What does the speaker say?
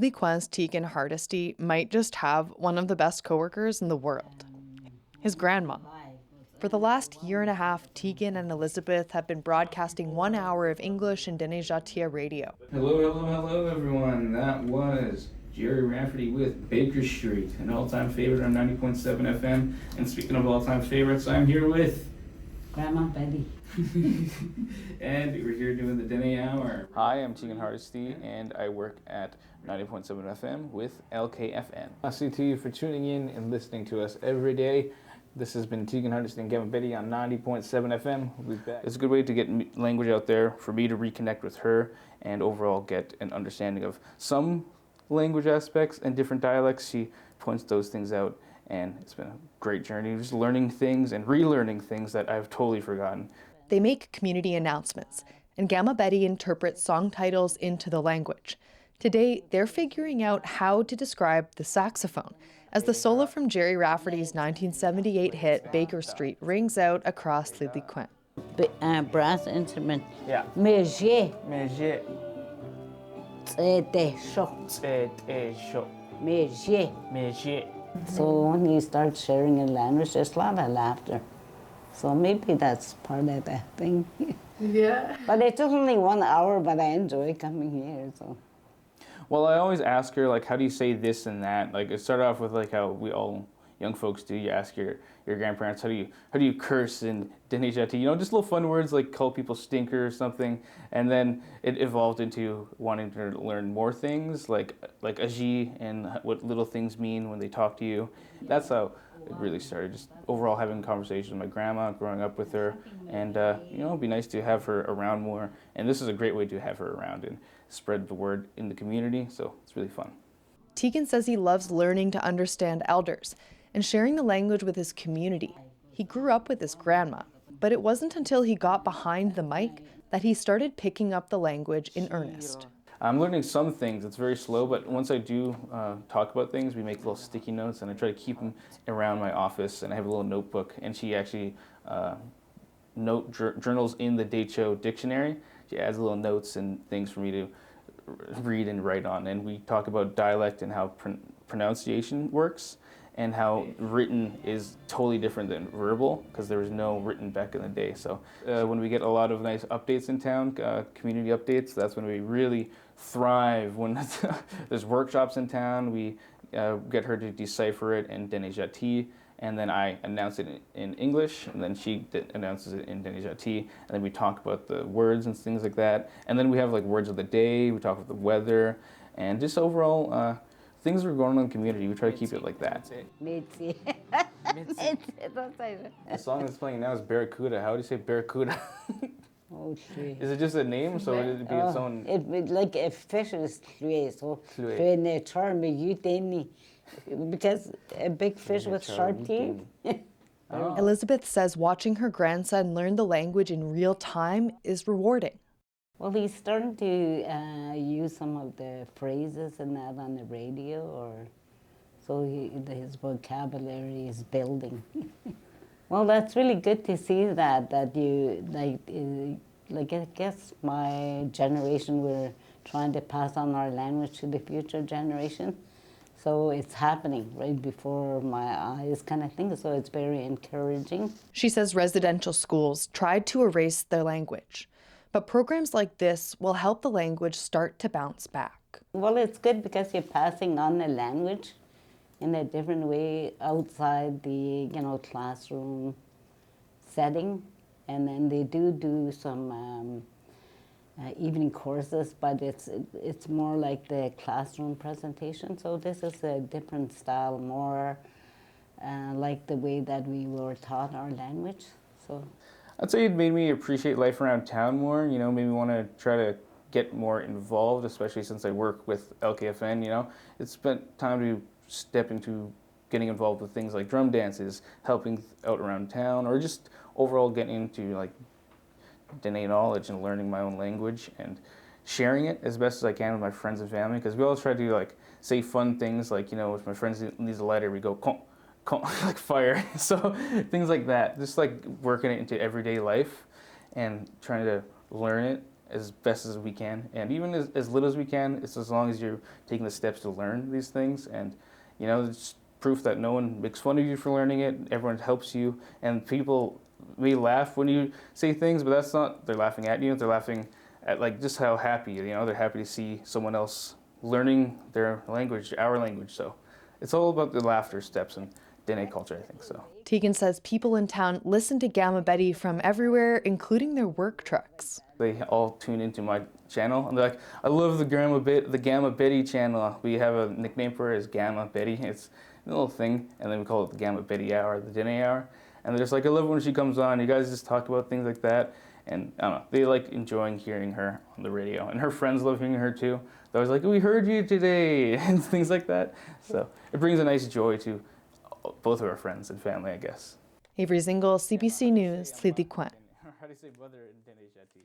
Liquin's Tegan Hardesty might just have one of the best coworkers in the world, his grandma. For the last year and a half, Tegan and Elizabeth have been broadcasting 1 hour of English and Dene Zhatıé radio. Hello, everyone. That was Jerry Rafferty with Baker Street, an all-time favorite on 90.7 FM. And speaking of all-time favorites, I'm here with Grandma Betty. and we're here doing the Dene Hour. Hi, I'm Tegan Hardesty, and I work at 90.7 FM with LKFN. Thank you to you for tuning in and listening to us every day. This has been Tegan Hardesty and Gavin Betty on 90.7 FM. We'll be back. It's a good way to get language out there, for me to reconnect with her, and overall get an understanding of some language aspects and different dialects. She points those things out, and it's been a great journey, just learning things and relearning things that I've totally forgotten. They make community announcements, and Gamma Betty interprets song titles into the language. Today, they're figuring out how to describe the saxophone as the solo from Jerry Rafferty's 1978 hit Baker Street rings out across the Liquin. Brass instrument. Yeah. Méje. Méje. Méje. So when you start sharing a language, there's a lot of laughter. So maybe that's part of the thing. Yeah. But it took only 1 hour, but I enjoy coming here, so. Well, I always ask her, like, how do you say this and that? Like, it started off with, like, how we all young folks do. You ask your grandparents, how do you curse in Dene Zhatıé? You know, just little fun words like call people stinker or something. And then it evolved into wanting to learn more things, like aji and what little things mean when they talk to you. That's how it really started, just overall having conversations with my grandma, growing up with her. And, you know, it'd be nice to have her around more. And this is a great way to have her around and spread the word in the community, so it's really fun. Tegan says he loves learning to understand elders and sharing the language with his community. He grew up with his grandma, but it wasn't until he got behind the mic that he started picking up the language in earnest. I'm learning some things. It's very slow, but once I do talk about things, we make little sticky notes, and I try to keep them around my office, and I have a little notebook, and she actually journals in the Dacho dictionary. She adds little notes and things for me to read and write on, and we talk about dialect and how pronunciation works, and how written is totally different than verbal, because there was no written back in the day. So when we get a lot of nice updates in town, community updates, that's when we really thrive. When there's workshops in town, we get her to decipher it in Dene Zhatıé, and then I announce it in English, and then she announces it in Dene Zhatıé, and then we talk about the words and things like that. And then we have like words of the day, we talk about the weather, and just overall things that are going on in the community. We try to keep it like that. Mitzi. The song that's playing now is Barracuda. How do you say Barracuda? Oh, shit. Is it just a name, so would it be its own? Like a fish is tlue, so Tlue. tlue ne charme you deni. Because a big fish with sharp teeth. Elizabeth says watching her grandson learn the language in real time is rewarding. Well, he's starting to use some of the phrases and that on the radio, or so his vocabulary is building. Well, that's really good to see that you like I guess my generation, we're trying to pass on our language to the future generation. So it's happening right before my eyes kind of thing, so it's very encouraging. She says residential schools tried to erase their language, but programs like this will help the language start to bounce back. Well, it's good because you're passing on the language in a different way outside the, classroom setting. And then they do some evening courses, but it's more like the classroom presentation. So this is a different style, more like the way that we were taught our language. So I'd say it made me appreciate life around town more, made me want to try to get more involved, especially since I work with LKFN, It's spent time to step into getting involved with things like drum dances, helping out around town, or just overall getting into like Dene knowledge and learning my own language and sharing it as best as I can with my friends and family, because we always try to like say fun things like, if my friends needs a lighter, we go con, like fire. So things like that, just like working it into everyday life and trying to learn it as best as we can, and even as little as we can. It's as long as you're taking the steps to learn these things, and it's proof that no one makes fun of you for learning it. Everyone helps you, and people may laugh when you say things, but that's not. They're laughing at you. They're laughing at like just how happy they're happy to see someone else learning their language, our language. So it's all about the laughter steps and Dene culture, I think so. Tegan says people in town listen to Gamma Betty from everywhere, including their work trucks. They all tune into my channel, and they're like, "I love the Gamma Betty channel. We have a nickname for it as Gamma Betty. It's a little thing, and then we call it the Gamma Betty Hour, the Dene Hour." And they're just like, "I love it when she comes on. You guys just talk about things like that." And I don't know, they like enjoying hearing her on the radio, and her friends love hearing her too. They're always like, "We heard you today," and things like that. So it brings a nice joy to both of our friends and family, I guess. Avery Zingel, CBC News, Lily Quinn. How do you say brother in Dene Zhatıé?